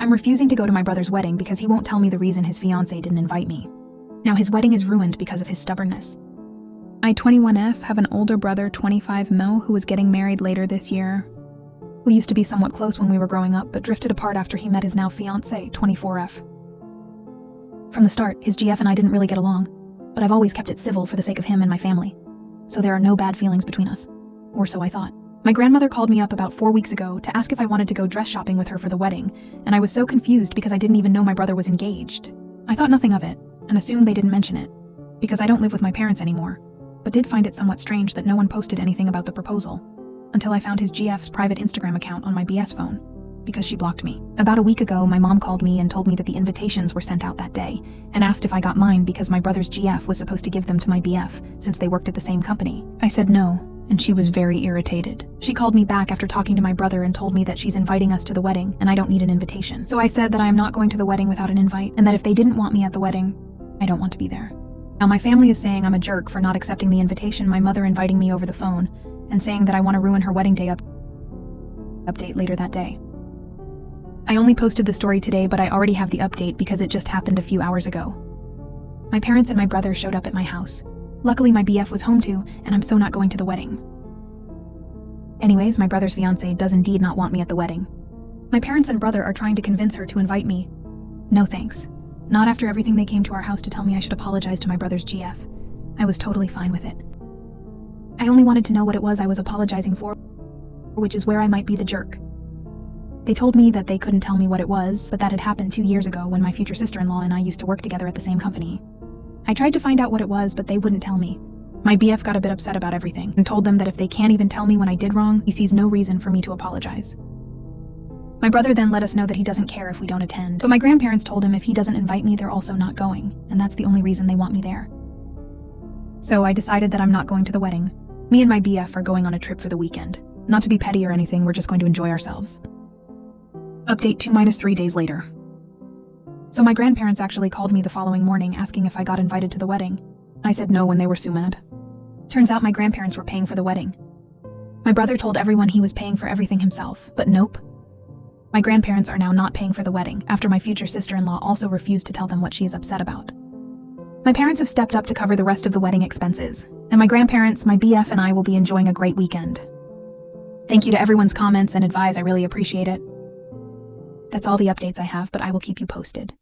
I'm refusing to go to my brother's wedding because he won't tell me the reason his fiancée didn't invite me. Now his wedding is ruined because of his stubbornness. I, 21F, have an older brother, 25M, who is getting married later this year. We used to be somewhat close when we were growing up, but drifted apart after he met his now fiancée, 24F. From the start, his GF and I didn't really get along, but I've always kept it civil for the sake of him and my family. So there are no bad feelings between us. Or so I thought. My grandmother called me up about 4 weeks ago to ask if I wanted to go dress shopping with her for the wedding, and I was so confused because I didn't even know my brother was engaged. I thought nothing of it, and assumed they didn't mention it, because I don't live with my parents anymore, but did find it somewhat strange that no one posted anything about the proposal, until I found his GF's private Instagram account on my BS phone, because she blocked me. About a week ago, my mom called me and told me that the invitations were sent out that day, and asked if I got mine because my brother's GF was supposed to give them to my BF, since they worked at the same company. I said no, and she was very irritated. She called me back after talking to my brother and told me that she's inviting us to the wedding, and I don't need an invitation. So I said that I am not going to the wedding without an invite, and that if they didn't want me at the wedding, I don't want to be there. Now my family is saying I'm a jerk for not accepting the invitation, my mother inviting me over the phone, and saying that I want to ruin her wedding day update later that day. I only posted the story today, but I already have the update because it just happened a few hours ago. My parents and my brother showed up at my house. Luckily my BF was home too, and I'm so not going to the wedding. Anyways, my brother's fiancée does indeed not want me at the wedding. My parents and brother are trying to convince her to invite me. No thanks. Not after everything they came to our house to tell me I should apologize to my brother's GF. I was totally fine with it. I only wanted to know what it was I was apologizing for, which is where I might be the jerk. They told me that they couldn't tell me what it was, but that had happened 2 years ago when my future sister-in-law and I used to work together at the same company. I tried to find out what it was, but they wouldn't tell me. My BF got a bit upset about everything and told them that if they can't even tell me when I did wrong, he sees no reason for me to apologize. My brother then let us know that he doesn't care if we don't attend, but my grandparents told him if he doesn't invite me, they're also not going, and that's the only reason they want me there. So I decided that I'm not going to the wedding. Me and my BF are going on a trip for the weekend. Not to be petty or anything, we're just going to enjoy ourselves. Update 2-3 days later. So my grandparents actually called me the following morning asking if I got invited to the wedding. I said no when they were so mad. Turns out my grandparents were paying for the wedding. My brother told everyone he was paying for everything himself, but nope. My grandparents are now not paying for the wedding after my future sister-in-law also refused to tell them what she is upset about. My parents have stepped up to cover the rest of the wedding expenses, and my grandparents, my BF, and I will be enjoying a great weekend. Thank you to everyone's comments and advice, I really appreciate it. That's all the updates I have, but I will keep you posted.